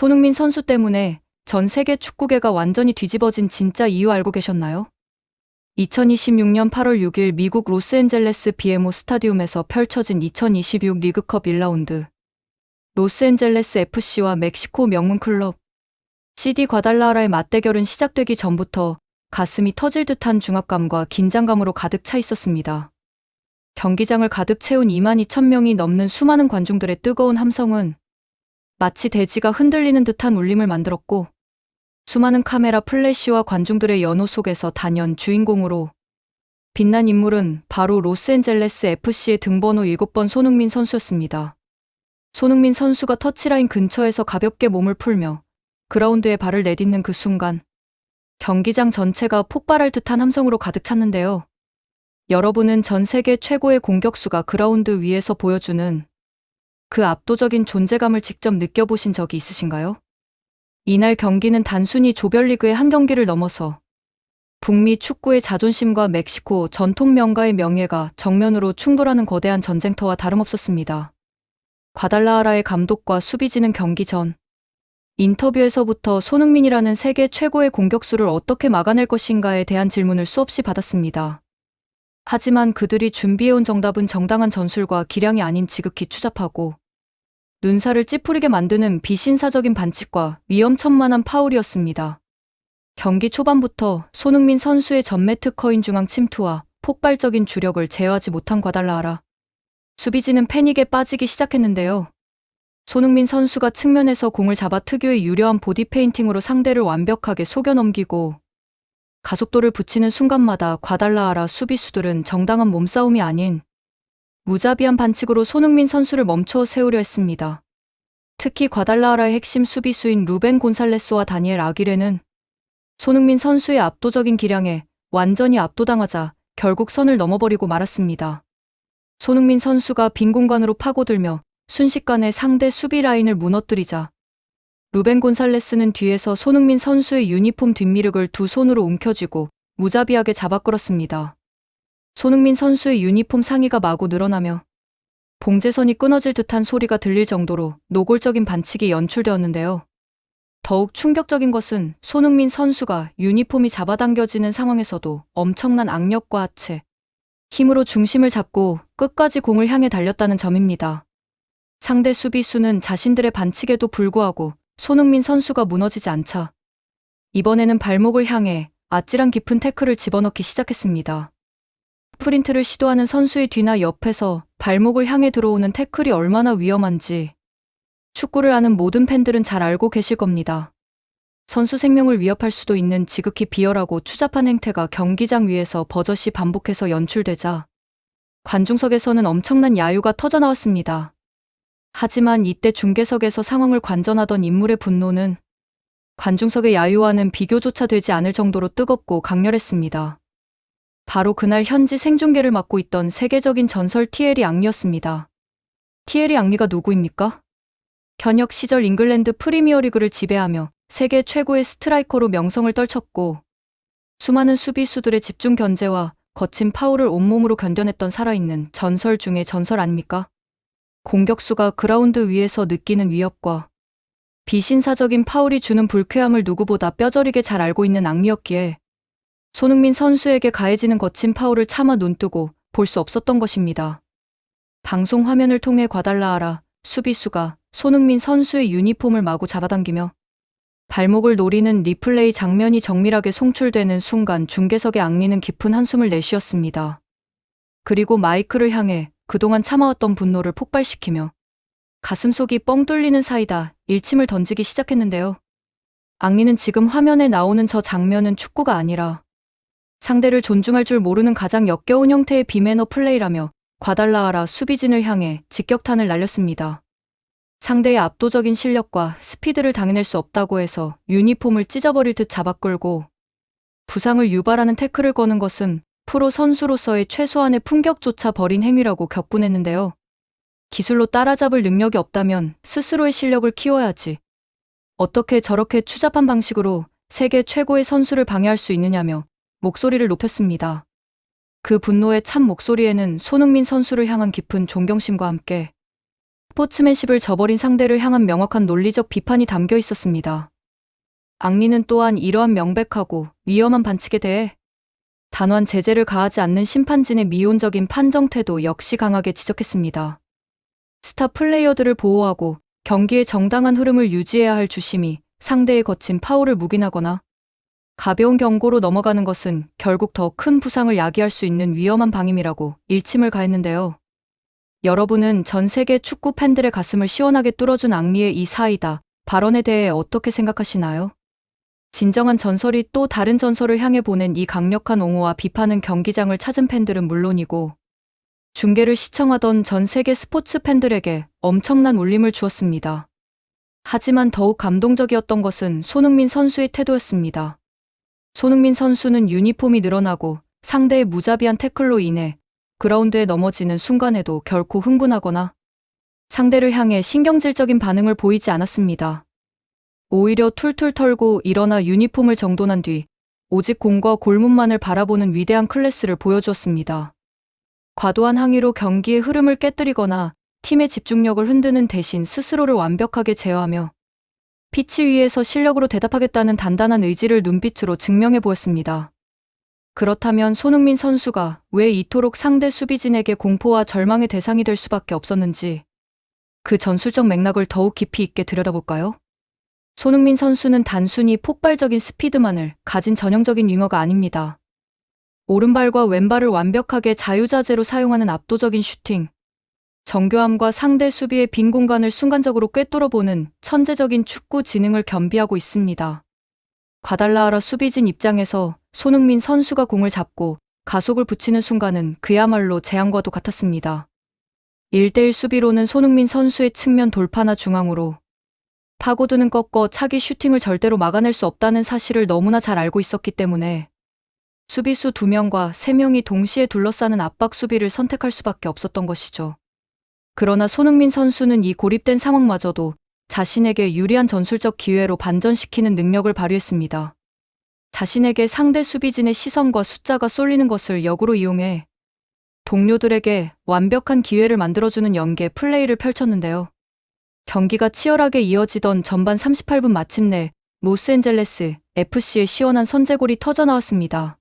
손흥민 선수 때문에 전 세계 축구계가 완전히 뒤집어진 진짜 이유 알고 계셨나요? 2026년 8월 6일 미국 로스앤젤레스 BMO 스타디움에서 펼쳐진 2026 리그컵 1라운드. 로스앤젤레스 FC와 멕시코 명문 클럽 CD 과달라하라의 맞대결은 시작되기 전부터 가슴이 터질 듯한 중압감과 긴장감으로 가득 차 있었습니다. 경기장을 가득 채운 22,000명이 넘는 수많은 관중들의 뜨거운 함성은 마치 대지가 흔들리는 듯한 울림을 만들었고, 수많은 카메라 플래시와 관중들의 연호 속에서 단연 주인공으로 빛난 인물은 바로 로스앤젤레스 FC의 등번호 7번 손흥민 선수였습니다. 손흥민 선수가 터치라인 근처에서 가볍게 몸을 풀며 그라운드에 발을 내딛는 그 순간, 경기장 전체가 폭발할 듯한 함성으로 가득 찼는데요. 여러분은 전 세계 최고의 공격수가 그라운드 위에서 보여주는 그 압도적인 존재감을 직접 느껴보신 적이 있으신가요? 이날 경기는 단순히 조별리그의 한 경기를 넘어서 북미 축구의 자존심과 멕시코 전통 명가의 명예가 정면으로 충돌하는 거대한 전쟁터와 다름없었습니다. 과달라하라의 감독과 수비진은 경기 전 인터뷰에서부터 손흥민이라는 세계 최고의 공격수를 어떻게 막아낼 것인가에 대한 질문을 수없이 받았습니다. 하지만 그들이 준비해온 정답은 정당한 전술과 기량이 아닌 지극히 추잡하고 눈살을 찌푸리게 만드는 비신사적인 반칙과 위험천만한 파울이었습니다. 경기 초반부터 손흥민 선수의 전매 특허인 중앙 침투와 폭발적인 주력을 제어하지 못한 과달라하라. 수비진은 패닉에 빠지기 시작했는데요. 손흥민 선수가 측면에서 공을 잡아 특유의 유려한 보디 페인팅으로 상대를 완벽하게 속여 넘기고 가속도를 붙이는 순간마다 과달라하라 수비수들은 정당한 몸싸움이 아닌 무자비한 반칙으로 손흥민 선수를 멈춰 세우려 했습니다. 특히 과달라하라의 핵심 수비수인 루벤 곤살레스와 다니엘 아기레는 손흥민 선수의 압도적인 기량에 완전히 압도당하자 결국 선을 넘어버리고 말았습니다. 손흥민 선수가 빈 공간으로 파고들며 순식간에 상대 수비 라인을 무너뜨리자 루벤 곤살레스는 뒤에서 손흥민 선수의 유니폼 뒷미륵을 두 손으로 움켜쥐고 무자비하게 잡아 끌었습니다. 손흥민 선수의 유니폼 상의가 마구 늘어나며 봉제선이 끊어질 듯한 소리가 들릴 정도로 노골적인 반칙이 연출되었는데요. 더욱 충격적인 것은 손흥민 선수가 유니폼이 잡아당겨지는 상황에서도 엄청난 악력과 하체, 힘으로 중심을 잡고 끝까지 공을 향해 달렸다는 점입니다. 상대 수비수는 자신들의 반칙에도 불구하고 손흥민 선수가 무너지지 않자 이번에는 발목을 향해 아찔한 깊은 태클을 집어넣기 시작했습니다. 프린트를 시도하는 선수의 뒤나 옆에서 발목을 향해 들어오는 태클이 얼마나 위험한지 축구를 아는 모든 팬들은 잘 알고 계실 겁니다. 선수 생명을 위협할 수도 있는 지극히 비열하고 추잡한 행태가 경기장 위에서 버젓이 반복해서 연출되자 관중석에서는 엄청난 야유가 터져나왔습니다. 하지만 이때 중계석에서 상황을 관전하던 인물의 분노는 관중석의 야유와는 비교조차 되지 않을 정도로 뜨겁고 강렬했습니다. 바로 그날 현지 생중계를 맡고 있던 세계적인 전설 티에리 앙리였습니다. 티에리 앙리가 누구입니까? 현역 시절 잉글랜드 프리미어리그를 지배하며 세계 최고의 스트라이커로 명성을 떨쳤고 수많은 수비수들의 집중 견제와 거친 파울을 온몸으로 견뎌냈던 살아있는 전설 중의 전설 아닙니까? 공격수가 그라운드 위에서 느끼는 위협과 비신사적인 파울이 주는 불쾌함을 누구보다 뼈저리게 잘 알고 있는 앙리였기에 손흥민 선수에게 가해지는 거친 파울을 차마 눈뜨고 볼 수 없었던 것입니다. 방송 화면을 통해 과달라하라 수비수가 손흥민 선수의 유니폼을 마구 잡아당기며 발목을 노리는 리플레이 장면이 정밀하게 송출되는 순간 중계석의 앙리는 깊은 한숨을 내쉬었습니다. 그리고 마이크를 향해 그동안 참아왔던 분노를 폭발시키며 가슴속이 뻥 뚫리는 사이다 일침을 던지기 시작했는데요. 앙리는 지금 화면에 나오는 저 장면은 축구가 아니라 상대를 존중할 줄 모르는 가장 역겨운 형태의 비매너 플레이라며 과달라하라 수비진을 향해 직격탄을 날렸습니다. 상대의 압도적인 실력과 스피드를 당해낼 수 없다고 해서 유니폼을 찢어버릴 듯 잡아끌고 부상을 유발하는 태클을 거는 것은 프로 선수로서의 최소한의 품격조차 버린 행위라고 격분했는데요. 기술로 따라잡을 능력이 없다면 스스로의 실력을 키워야지. 어떻게 저렇게 추잡한 방식으로 세계 최고의 선수를 방해할 수 있느냐며 목소리를 높였습니다. 그 분노의 참 목소리에는 손흥민 선수를 향한 깊은 존경심과 함께 스포츠맨십을 저버린 상대를 향한 명확한 논리적 비판이 담겨 있었습니다. 앙리는 또한 이러한 명백하고 위험한 반칙에 대해 단호한 제재를 가하지 않는 심판진의 미온적인 판정 태도 역시 강하게 지적했습니다. 스타 플레이어들을 보호하고 경기의 정당한 흐름을 유지해야 할 주심이 상대의 거친 파울을 묵인하거나 가벼운 경고로 넘어가는 것은 결국 더 큰 부상을 야기할 수 있는 위험한 방임이라고 일침을 가했는데요. 여러분은 전 세계 축구 팬들의 가슴을 시원하게 뚫어준 앙리의 이 사이다 발언에 대해 어떻게 생각하시나요? 진정한 전설이 또 다른 전설을 향해 보낸 이 강력한 옹호와 비판은 경기장을 찾은 팬들은 물론이고 중계를 시청하던 전 세계 스포츠 팬들에게 엄청난 울림을 주었습니다. 하지만 더욱 감동적이었던 것은 손흥민 선수의 태도였습니다. 손흥민 선수는 유니폼이 늘어나고 상대의 무자비한 태클로 인해 그라운드에 넘어지는 순간에도 결코 흥분하거나 상대를 향해 신경질적인 반응을 보이지 않았습니다. 오히려 툴툴 털고 일어나 유니폼을 정돈한 뒤 오직 공과 골문만을 바라보는 위대한 클래스를 보여주었습니다. 과도한 항의로 경기의 흐름을 깨뜨리거나 팀의 집중력을 흔드는 대신 스스로를 완벽하게 제어하며 피치 위에서 실력으로 대답하겠다는 단단한 의지를 눈빛으로 증명해 보였습니다. 그렇다면 손흥민 선수가 왜 이토록 상대 수비진에게 공포와 절망의 대상이 될 수밖에 없었는지 그 전술적 맥락을 더욱 깊이 있게 들여다볼까요? 손흥민 선수는 단순히 폭발적인 스피드만을 가진 전형적인 윙어가 아닙니다. 오른발과 왼발을 완벽하게 자유자재로 사용하는 압도적인 슈팅, 정교함과 상대 수비의 빈 공간을 순간적으로 꿰뚫어보는 천재적인 축구 지능을 겸비하고 있습니다. 과달라하라 수비진 입장에서 손흥민 선수가 공을 잡고 가속을 붙이는 순간은 그야말로 재앙과도 같았습니다. 1대1 수비로는 손흥민 선수의 측면 돌파나 중앙으로 파고드는 꺾어 차기 슈팅을 절대로 막아낼 수 없다는 사실을 너무나 잘 알고 있었기 때문에 수비수 2명과 3명이 동시에 둘러싸는 압박 수비를 선택할 수밖에 없었던 것이죠. 그러나 손흥민 선수는 이 고립된 상황마저도 자신에게 유리한 전술적 기회로 반전시키는 능력을 발휘했습니다. 자신에게 상대 수비진의 시선과 숫자가 쏠리는 것을 역으로 이용해 동료들에게 완벽한 기회를 만들어주는 연계 플레이를 펼쳤는데요. 경기가 치열하게 이어지던 전반 38분 마침내 로스앤젤레스 FC의 시원한 선제골이 터져나왔습니다.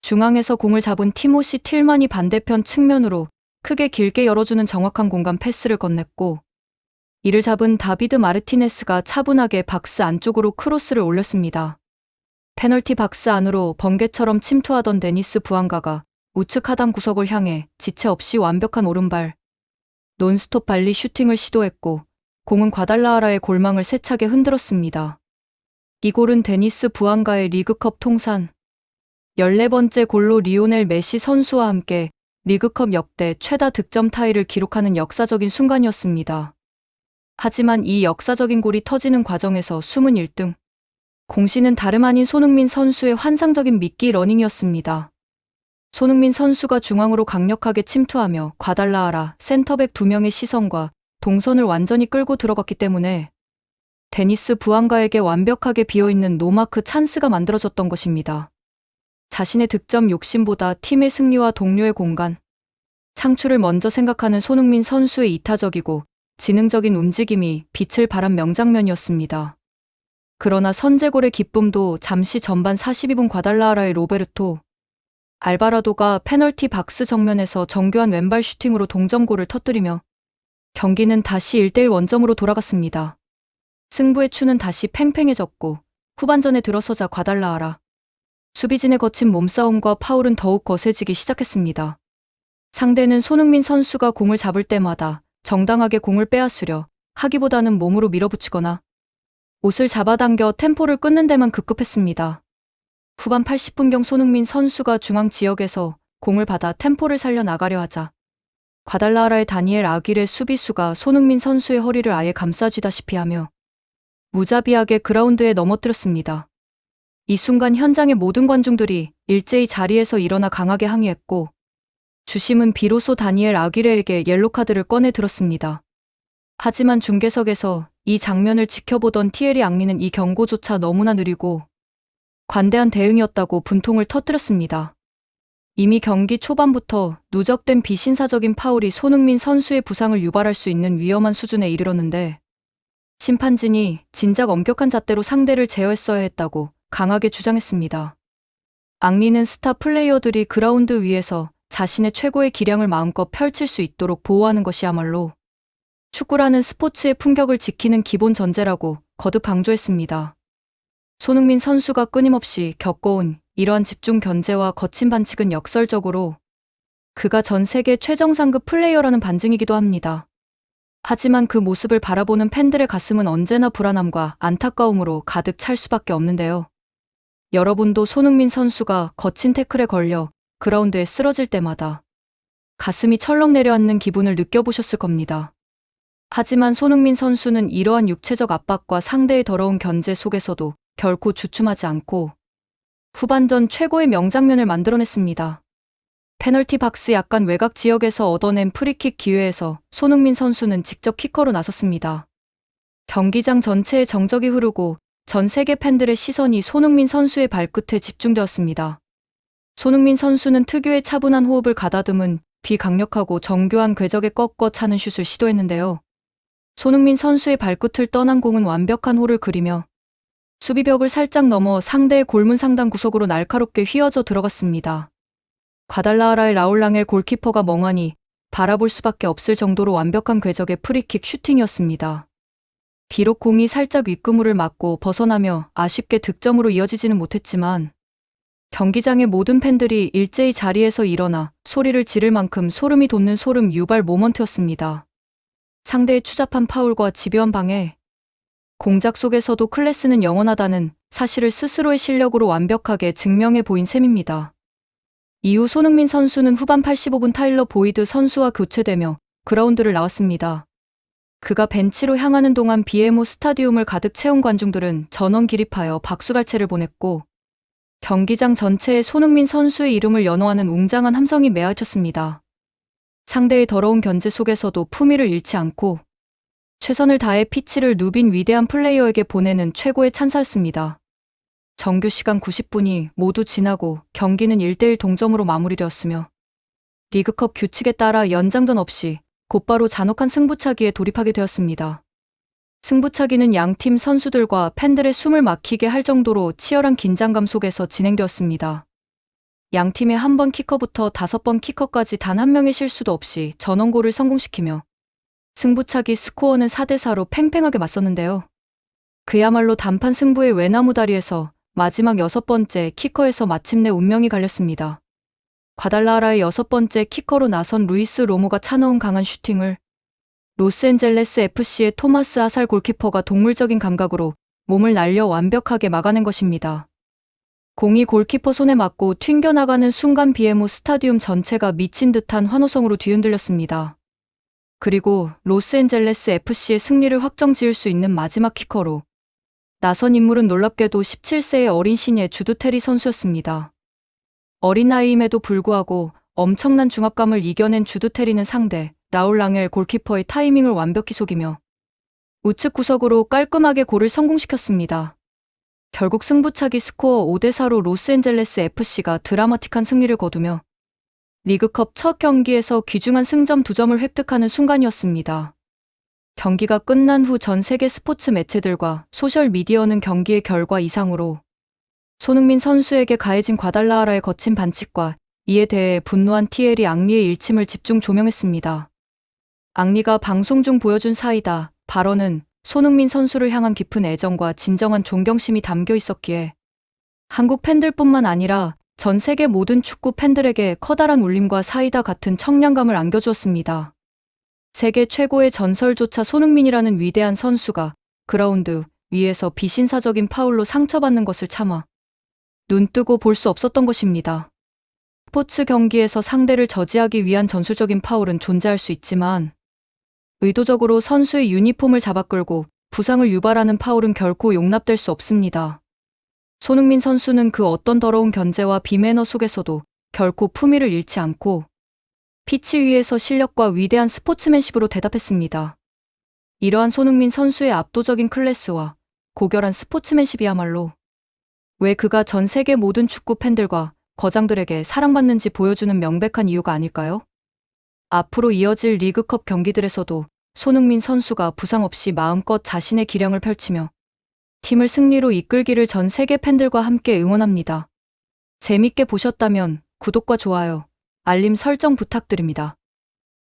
중앙에서 공을 잡은 티모시 틸만이 반대편 측면으로 크게 길게 열어주는 정확한 공간 패스를 건넸고 이를 잡은 다비드 마르티네스가 차분하게 박스 안쪽으로 크로스를 올렸습니다. 페널티 박스 안으로 번개처럼 침투하던 데니스 부안가가 우측 하단 구석을 향해 지체 없이 완벽한 오른발 논스톱 발리 슈팅을 시도했고 공은 과달라하라의 골망을 세차게 흔들었습니다. 이 골은 데니스 부안가의 리그컵 통산 14번째 골로 리오넬 메시 선수와 함께 리그컵 역대 최다 득점 타이를 기록하는 역사적인 순간이었습니다. 하지만 이 역사적인 골이 터지는 과정에서 숨은 1등. 공신은 다름 아닌 손흥민 선수의 환상적인 미끼 러닝이었습니다. 손흥민 선수가 중앙으로 강력하게 침투하며 과달라하라 센터백 2명의 시선과 동선을 완전히 끌고 들어갔기 때문에 데니스 부안가에게 완벽하게 비어있는 노마크 찬스가 만들어졌던 것입니다. 자신의 득점 욕심보다 팀의 승리와 동료의 공간, 창출을 먼저 생각하는 손흥민 선수의 이타적이고 지능적인 움직임이 빛을 발한 명장면이었습니다. 그러나 선제골의 기쁨도 잠시 전반 42분 과달라하라의 로베르토 알바라도가 페널티 박스 정면에서 정교한 왼발 슈팅으로 동점골을 터뜨리며 경기는 다시 1대1 원점으로 돌아갔습니다. 승부의 추는 다시 팽팽해졌고 후반전에 들어서자 과달라하라 수비진의 거친 몸싸움과 파울은 더욱 거세지기 시작했습니다. 상대는 손흥민 선수가 공을 잡을 때마다 정당하게 공을 빼앗으려 하기보다는 몸으로 밀어붙이거나 옷을 잡아당겨 템포를 끊는 데만 급급했습니다. 후반 80분경 손흥민 선수가 중앙 지역에서 공을 받아 템포를 살려 나가려 하자 과달라하라의 다니엘 아길의 수비수가 손흥민 선수의 허리를 아예 감싸쥐다시피 하며 무자비하게 그라운드에 넘어뜨렸습니다. 이 순간 현장의 모든 관중들이 일제히 자리에서 일어나 강하게 항의했고 주심은 비로소 다니엘 아길레에게 옐로카드를 꺼내 들었습니다. 하지만 중계석에서 이 장면을 지켜보던 티에리 앙리는 이 경고조차 너무나 느리고 관대한 대응이었다고 분통을 터뜨렸습니다. 이미 경기 초반부터 누적된 비신사적인 파울이 손흥민 선수의 부상을 유발할 수 있는 위험한 수준에 이르렀는데 심판진이 진작 엄격한 잣대로 상대를 제어했어야 했다고 강하게 주장했습니다. 앙리는 스타 플레이어들이 그라운드 위에서 자신의 최고의 기량을 마음껏 펼칠 수 있도록 보호하는 것이야말로 축구라는 스포츠의 품격을 지키는 기본 전제라고 거듭 강조했습니다. 손흥민 선수가 끊임없이 겪어온 이러한 집중 견제와 거친 반칙은 역설적으로 그가 전 세계 최정상급 플레이어라는 반증이기도 합니다. 하지만 그 모습을 바라보는 팬들의 가슴은 언제나 불안함과 안타까움으로 가득 찰 수밖에 없는데요. 여러분도 손흥민 선수가 거친 태클에 걸려 그라운드에 쓰러질 때마다 가슴이 철렁 내려앉는 기분을 느껴보셨을 겁니다. 하지만 손흥민 선수는 이러한 육체적 압박과 상대의 더러운 견제 속에서도 결코 주춤하지 않고 후반전 최고의 명장면을 만들어냈습니다. 페널티 박스 약간 외곽 지역에서 얻어낸 프리킥 기회에서 손흥민 선수는 직접 키커로 나섰습니다. 경기장 전체에 정적이 흐르고 전 세계 팬들의 시선이 손흥민 선수의 발끝에 집중되었습니다. 손흥민 선수는 특유의 차분한 호흡을 가다듬은 비강력하고 정교한 궤적에 꺾어 차는 슛을 시도했는데요. 손흥민 선수의 발끝을 떠난 공은 완벽한 홀을 그리며 수비벽을 살짝 넘어 상대의 골문 상단 구석으로 날카롭게 휘어져 들어갔습니다. 과달라하라의 라울 랑엘 골키퍼가 멍하니 바라볼 수밖에 없을 정도로 완벽한 궤적의 프리킥 슈팅이었습니다. 비록 공이 살짝 윗그물을 맞고 벗어나며 아쉽게 득점으로 이어지지는 못했지만 경기장의 모든 팬들이 일제히 자리에서 일어나 소리를 지를 만큼 소름이 돋는 소름 유발 모먼트였습니다. 상대의 추잡한 파울과 집요한 방해, 공작 속에서도 클래스는 영원하다는 사실을 스스로의 실력으로 완벽하게 증명해 보인 셈입니다. 이후 손흥민 선수는 후반 85분 타일러 보이드 선수와 교체되며 그라운드를 나왔습니다. 그가 벤치로 향하는 동안 BMO 스타디움을 가득 채운 관중들은 전원 기립하여 박수갈채를 보냈고 경기장 전체에 손흥민 선수의 이름을 연호하는 웅장한 함성이 메아쳤습니다. 상대의 더러운 견제 속에서도 품위를 잃지 않고 최선을 다해 피치를 누빈 위대한 플레이어에게 보내는 최고의 찬사였습니다. 정규 시간 90분이 모두 지나고 경기는 1대1 동점으로 마무리되었으며 리그컵 규칙에 따라 연장전 없이 곧바로 잔혹한 승부차기에 돌입하게 되었습니다. 승부차기는 양팀 선수들과 팬들의 숨을 막히게 할 정도로 치열한 긴장감 속에서 진행되었습니다. 양팀의 한 번 키커부터 5번 키커까지 단 한 명의 실수도 없이 전원골을 성공시키며 승부차기 스코어는 4대4로 팽팽하게 맞섰는데요. 그야말로 단판 승부의 외나무 다리에서 마지막 6번째 키커에서 마침내 운명이 갈렸습니다. 과달라하라의 6번째 키커로 나선 루이스 로모가 차넣은 강한 슈팅을 로스앤젤레스 FC의 토마스 아살 골키퍼가 동물적인 감각으로 몸을 날려 완벽하게 막아낸 것입니다. 공이 골키퍼 손에 맞고 튕겨나가는 순간 BMO 스타디움 전체가 미친 듯한 환호성으로 뒤흔들렸습니다. 그리고 로스앤젤레스 FC의 승리를 확정지을 수 있는 마지막 키커로 나선 인물은 놀랍게도 17세의 어린 신예 주드 테리 선수였습니다. 어린 나이임에도 불구하고 엄청난 중압감을 이겨낸 주드 테리는 상대 라울 랑엘 골키퍼의 타이밍을 완벽히 속이며 우측 구석으로 깔끔하게 골을 성공시켰습니다. 결국 승부차기 스코어 5대4로 로스앤젤레스 FC가 드라마틱한 승리를 거두며 리그컵 첫 경기에서 귀중한 승점 2점을 획득하는 순간이었습니다. 경기가 끝난 후 전 세계 스포츠 매체들과 소셜미디어는 경기의 결과 이상으로 손흥민 선수에게 가해진 과달라하라의 거친 반칙과 이에 대해 분노한 티에리 앙리의 일침을 집중 조명했습니다. 앙리가 방송 중 보여준 사이다 발언은 손흥민 선수를 향한 깊은 애정과 진정한 존경심이 담겨 있었기에 한국 팬들뿐만 아니라 전 세계 모든 축구 팬들에게 커다란 울림과 사이다 같은 청량감을 안겨주었습니다. 세계 최고의 전설조차 손흥민이라는 위대한 선수가 그라운드 위에서 비신사적인 파울로 상처받는 것을 참아 눈뜨고 볼 수 없었던 것입니다. 스포츠 경기에서 상대를 저지하기 위한 전술적인 파울은 존재할 수 있지만 의도적으로 선수의 유니폼을 잡아끌고 부상을 유발하는 파울은 결코 용납될 수 없습니다. 손흥민 선수는 그 어떤 더러운 견제와 비매너 속에서도 결코 품위를 잃지 않고 피치 위에서 실력과 위대한 스포츠맨십으로 대답했습니다. 이러한 손흥민 선수의 압도적인 클래스와 고결한 스포츠맨십이야말로 왜 그가 전 세계 모든 축구 팬들과 거장들에게 사랑받는지 보여주는 명백한 이유가 아닐까요? 앞으로 이어질 리그컵 경기들에서도 손흥민 선수가 부상 없이 마음껏 자신의 기량을 펼치며 팀을 승리로 이끌기를 전 세계 팬들과 함께 응원합니다. 재밌게 보셨다면 구독과 좋아요, 알림 설정 부탁드립니다.